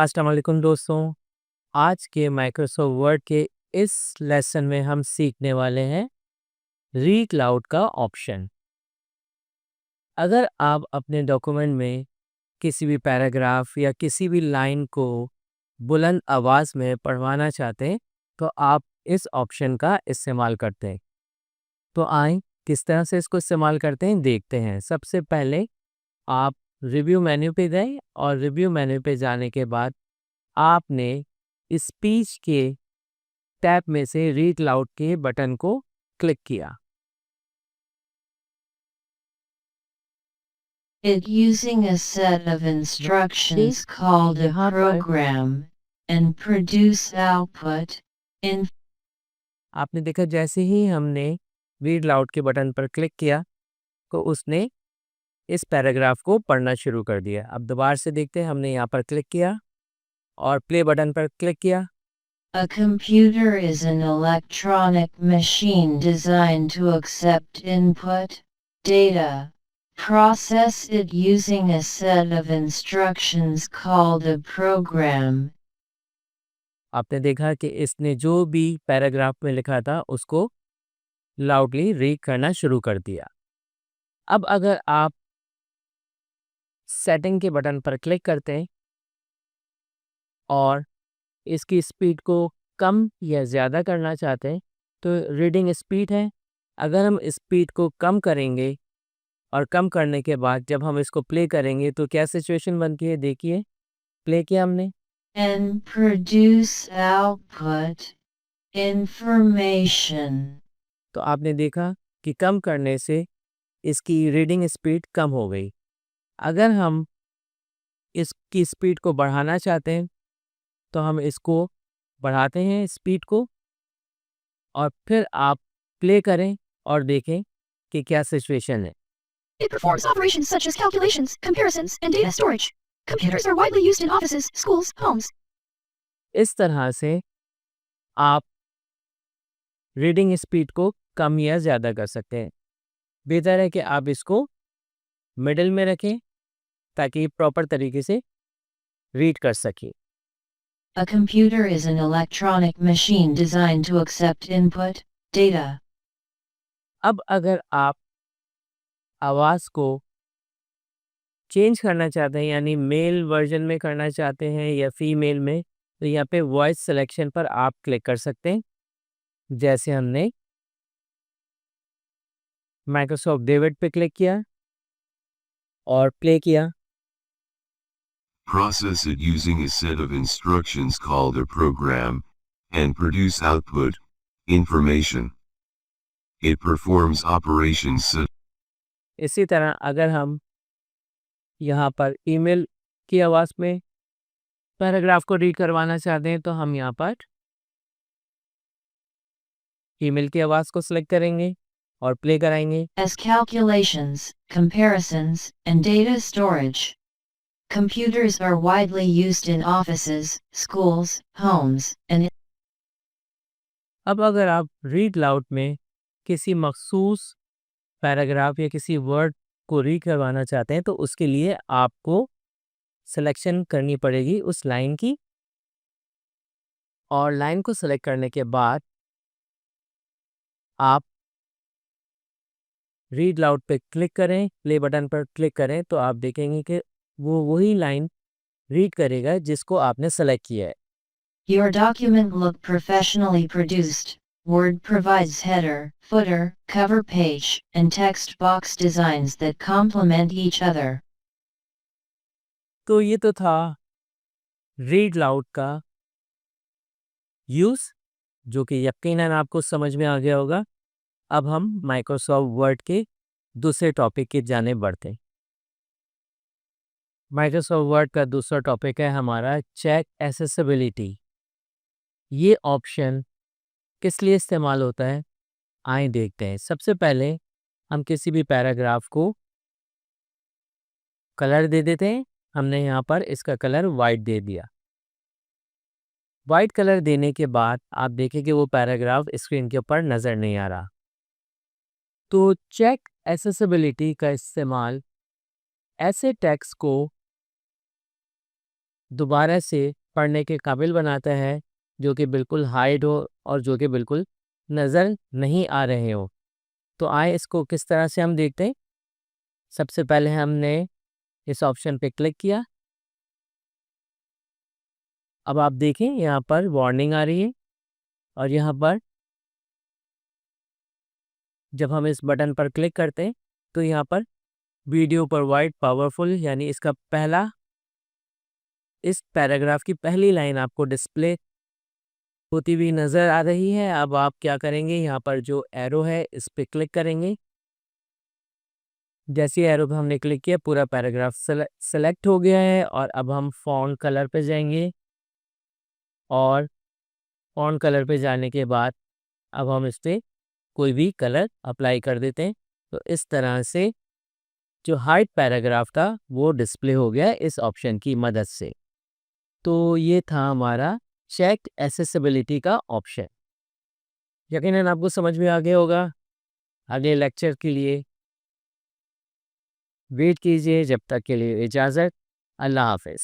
अस्सलाम वालेकुम दोस्तों। आज के माइक्रोसॉफ्ट वर्ड के इस लेसन में हम सीखने वाले हैं रीड लाउड का ऑप्शन। अगर आप अपने डॉक्यूमेंट में किसी भी पैराग्राफ या किसी भी लाइन को बुलंद आवाज़ में पढ़वाना चाहते हैं तो आप इस ऑप्शन का इस्तेमाल करते हैं। तो आए किस तरह से इसको इस्तेमाल करते हैं देखते हैं। सबसे पहले आप रिव्यू मेन्यू पे गए और रिव्यू मेन्यू पे जाने के बाद आपने स्पीच के टैब में से रीड लाउड के बटन को क्लिक किया। It using a set of instructions called a यहाँ पर program and produce output in आपने देखा जैसे ही हमने रीड लाउड के बटन पर क्लिक किया तो उसने इस पैराग्राफ को पढ़ना शुरू कर दिया। अब दोबारा से देखते हैं, हमने यहाँ पर क्लिक किया और प्ले बटन पर क्लिक किया। A computer is an electronic machine designed to accept input, data, process it using a set of instructions called a program. आपने देखा कि इसने जो भी पैराग्राफ में लिखा था उसको लाउडली रीड करना शुरू कर दिया। अब अगर आप सेटिंग के बटन पर क्लिक करते हैं और इसकी स्पीड को कम या ज़्यादा करना चाहते हैं तो रीडिंग स्पीड है। अगर हम स्पीड को कम करेंगे और कम करने के बाद जब हम इसको प्ले करेंगे तो क्या सिचुएशन बनती है, देखिए। प्ले किया हमने And produce output information. तो आपने देखा कि कम करने से इसकी रीडिंग स्पीड कम हो गई। अगर हम इसकी स्पीड को बढ़ाना चाहते हैं तो हम इसको बढ़ाते हैं स्पीड को और फिर आप प्ले करें और देखें कि क्या सिचुएशन है। It performs operations such as calculations, comparisons, and data storage. Computers are widely used in offices, schools, homes. इस तरह से आप रीडिंग स्पीड को कम या ज़्यादा कर सकते हैं। बेहतर है कि आप इसको मिडिल में रखें ताकि प्रॉपर तरीके से रीड कर सकें। A computer is an electronic machine designed to accept input, data. अब अगर आप आवाज़ को चेंज करना चाहते हैं यानी मेल वर्जन में करना चाहते हैं या फीमेल में तो यहाँ पे वॉइस सिलेक्शन पर आप क्लिक कर सकते हैं। जैसे हमने माइक्रोसॉफ्ट डेविड पे क्लिक किया और प्ले किया। Process it using a set of instructions called a program, and produce output, information. It performs operations such इसी तरह अगर हम यहाँ पर ईमेल की आवाज़ में पैराग्राफ को रीड करवाना चाहते हैं तो हम यहाँ पर ईमेल की आवाज़ को सिलेक्ट करेंगे और प्ले कराएंगे। As calculations, comparisons, and data storage. Computers are widely used in offices, schools, homes, and अब अगर आप रीड लाउड में किसी मखसूस पैराग्राफ या किसी वर्ड को रीड करवाना चाहते हैं तो उसके लिए आपको सिलेक्शन करनी पड़ेगी उस लाइन की और लाइन को सिलेक्ट करने के बाद आप रीड लाउड पे क्लिक करें, प्ले बटन पर क्लिक करें तो आप देखेंगे कि वो वही लाइन रीड करेगा जिसको आपने सेलेक्ट किया है। your document look professionally produced. Word provides header, footer, cover page, and text box designs that complement each other. तो ये तो था रीड लाउड का यूज़ जो कि यकीनन आपको समझ में आ गया होगा। अब हम माइक्रोसॉफ्ट वर्ड के दूसरे टॉपिक की जाने बढ़ते हैं। माइक्रोसॉफ्ट वर्ड का दूसरा टॉपिक है हमारा चेक एक्सेसिबिलिटी। ये ऑप्शन किस लिए इस्तेमाल होता है, आइए देखते हैं। सबसे पहले हम किसी भी पैराग्राफ को कलर दे देते हैं। हमने यहाँ पर इसका कलर वाइट दे दिया। वाइट कलर देने के बाद आप देखें कि वो पैराग्राफ स्क्रीन के ऊपर नज़र नहीं आ रहा। तो चेक एक्सेसिबिलिटी का इस्तेमाल ऐसे टेक्स्ट को दोबारा से पढ़ने के काबिल बनाता है, जो कि बिल्कुल हाइड हो और जो कि बिल्कुल नज़र नहीं आ रहे हो। तो आए इसको किस तरह से हम देखते हैं। सबसे पहले हमने इस ऑप्शन पे क्लिक किया। अब आप देखें यहाँ पर वार्निंग आ रही है और यहाँ पर जब हम इस बटन पर क्लिक करते हैं तो यहाँ पर वीडियो प्रोवाइड पावरफुल, यानी इसका पहला, इस पैराग्राफ की पहली लाइन आपको डिस्प्ले होती हुई नज़र आ रही है। अब आप क्या करेंगे, यहाँ पर जो एरो है इस पे क्लिक करेंगे। जैसे एरो पे हमने क्लिक किया पूरा पैराग्राफ सेलेक्ट हो गया है और अब हम फ़ॉन्ट कलर पे जाएंगे और फ़ॉन्ट कलर पे जाने के बाद अब हम इस पे कोई भी कलर अप्लाई कर देते हैं। तो इस तरह से जो हाइड पैराग्राफ था वो डिस्प्ले हो गया इस ऑप्शन की मदद से। तो ये था हमारा चेक एसेसिबिलिटी का ऑप्शन। यकीनन आपको समझ में आ गया होगा। अगले लेक्चर के लिए वेट कीजिए, जब तक के लिए इजाज़त। अल्लाह हाफ़िज़।